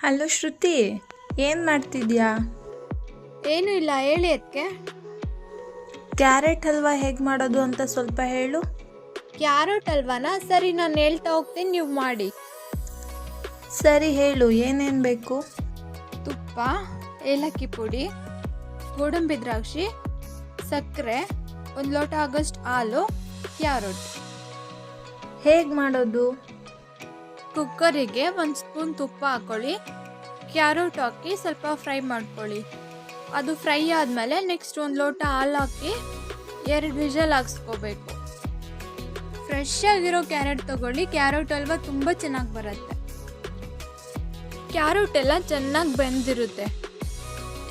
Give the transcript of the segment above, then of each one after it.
Hello ಶ್ರುತಿ, ಏನು ಮಾಡ್ತಿದ್ಯಾ? ಏನೂ ಇಲ್ಲ, ಹೇಳಿ ಅದಕ್ಕೆ. ಕ್ಯಾರೆಟ್ ಹಲ್ವಾ ಹೇಗೆ ಮಾಡೋದು ಅಂತ ಸ್ವಲ್ಪ ಹೇಳು. ಕ್ಯಾರೆಟ್ ಹಲ್ವಾನಾ? ಸರಿ, ನಾನು ಹೇಳ್ತಾ ಹೋಗ್ತೀನಿ, ನೀವು ಮಾಡಿ. ಸರಿ ಹೇಳು, ಏನೇನು ಬೇಕು? ತುಪ್ಪ, ಏಲಕ್ಕಿ ಪುಡಿ, ಗೋಡಂಬಿ ದ್ರಾಕ್ಷಿ, ಸಕ್ಕರೆ, 1 ಲೋಟ ಆಗೋಷ್ಟು ಹಾಲು, ಕ್ಯಾರೆಟ್. ಹೇಗೆ ಮಾಡೋದು? ಕುಕ್ಕರಿಗೆ 1 ಸ್ಪೂನ್ ತುಪ್ಪ ಹಾಕ್ಕೊಳ್ಳಿ, ಕ್ಯಾರೆಟ್ ಹಾಕಿ ಸ್ವಲ್ಪ ಫ್ರೈ ಮಾಡ್ಕೊಳ್ಳಿ. ಅದು ಫ್ರೈ ಆದಮೇಲೆ ನೆಕ್ಸ್ಟ್ 1 ಲೋಟ ಹಾಲು ಹಾಕಿ 2 ವಿಷಲ್ ಹಾಕ್ಸ್ಕೋಬೇಕು. ಫ್ರೆಶ್ ಆಗಿರೋ ಕ್ಯಾರೆಟ್ ತೊಗೊಳ್ಳಿ, ಕ್ಯಾರೆಟ್ ಹಲ್ವಾ ತುಂಬ ಚೆನ್ನಾಗಿ ಬರುತ್ತೆ. ಕ್ಯಾರೆಟ್ ಎಲ್ಲ ಚೆನ್ನಾಗಿ ಬೆಂದಿರುತ್ತೆ.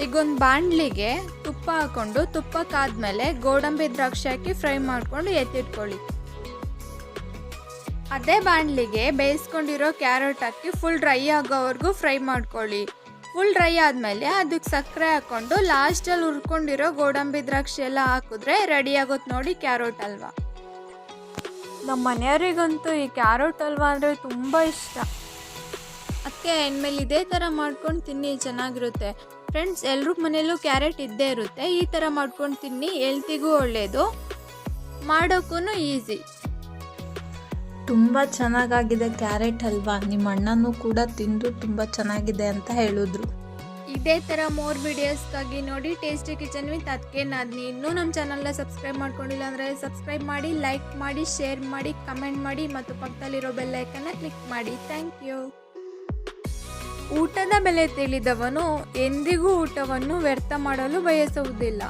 ಈಗ ಒಂದು ಬಾಣಲಿಗೆ ತುಪ್ಪ ಹಾಕ್ಕೊಂಡು ತುಪ್ಪ ಕಾದ್ಮೇಲೆ ಗೋಡಂಬಿ ದ್ರಾಕ್ಷಿ ಹಾಕಿ ಫ್ರೈ ಮಾಡಿಕೊಂಡು ಎತ್ತಿಟ್ಕೊಳ್ಳಿ. ಅದೇ ಬಾಣಲಿಗೆ ಬೇಯಿಸ್ಕೊಂಡಿರೋ ಕ್ಯಾರೆಟ್ ಹಾಕಿ ಫುಲ್ ಡ್ರೈ ಆಗೋವರೆಗೂ ಫ್ರೈ ಮಾಡ್ಕೊಳ್ಳಿ. ಫುಲ್ ಡ್ರೈ ಆದಮೇಲೆ ಅದಕ್ಕೆ ಸಕ್ಕರೆ ಹಾಕ್ಕೊಂಡು ಲಾಸ್ಟಲ್ಲಿ ಹುರ್ಕೊಂಡಿರೋ ಗೋಡಂಬಿ ದ್ರಾಕ್ಷಿ ಎಲ್ಲ ಹಾಕಿದ್ರೆ ರೆಡಿ ಆಗುತ್ತೆ ನೋಡಿ ಕ್ಯಾರೆಟ್ ಹಲ್ವಾ. ನಮ್ಮ ಮನೆಯವರಿಗಂತೂ ಈ ಕ್ಯಾರೆಟ್ ಹಲ್ವಾ ಅಂದರೆ ತುಂಬ ಇಷ್ಟ. ಅದಕ್ಕೆ ಇನ್ಮೇಲೆ ಇದೇ ಥರ ಮಾಡ್ಕೊಂಡು ತಿನ್ನಿ, ಚೆನ್ನಾಗಿರುತ್ತೆ. ಫ್ರೆಂಡ್ಸ್, ಎಲ್ಲರ ಮನೆಯಲ್ಲೂ ಕ್ಯಾರೆಟ್ ಇದ್ದೇ ಇರುತ್ತೆ. ಈ ಥರ ಮಾಡ್ಕೊಂಡು ತಿನ್ನಿ, ಹೆಲ್ತಿಗೂ ಒಳ್ಳೆಯದು, ಮಾಡೋಕ್ಕೂ ಈಸಿ. ತುಂಬ ಚೆನ್ನಾಗಾಗಿದೆ ಕ್ಯಾರೆಟ್ ಹಲ್ವಾ. ನಿಮ್ಮ ಅಣ್ಣನೂ ಕೂಡ ತಿಂದು ತುಂಬ ಚೆನ್ನಾಗಿದೆ ಅಂತ ಹೇಳಿದ್ರು. ಇದೇ ಥರ ಮೋರ್ ವಿಡಿಯೋಸ್ಗಾಗಿ ನೋಡಿ ಟೇಸ್ಟಿ ಕಿಚನ್ ವಿತ್ ಅದಕ್ಕೆ ನಾದಿನಿ. ಇನ್ನೂ ನಮ್ಮ ಚಾನಲ್ನ ಸಬ್ಸ್ಕ್ರೈಬ್ ಮಾಡ್ಕೊಂಡಿಲ್ಲ ಅಂದರೆ ಸಬ್ಸ್ಕ್ರೈಬ್ ಮಾಡಿ, ಲೈಕ್ ಮಾಡಿ, ಶೇರ್ ಮಾಡಿ, ಕಮೆಂಟ್ ಮಾಡಿ ಮತ್ತು ಪಕ್ಕದಲ್ಲಿರೋ ಬೆಲ್ ಐಕನ್ನ ಕ್ಲಿಕ್ ಮಾಡಿ. Thank you. ಊಟದ ಬೆಲೆ ತಿಳಿದವನು ಎಂದಿಗೂ ಊಟವನ್ನು ವ್ಯರ್ಥ ಮಾಡಲು ಬಯಸುವುದಿಲ್ಲ.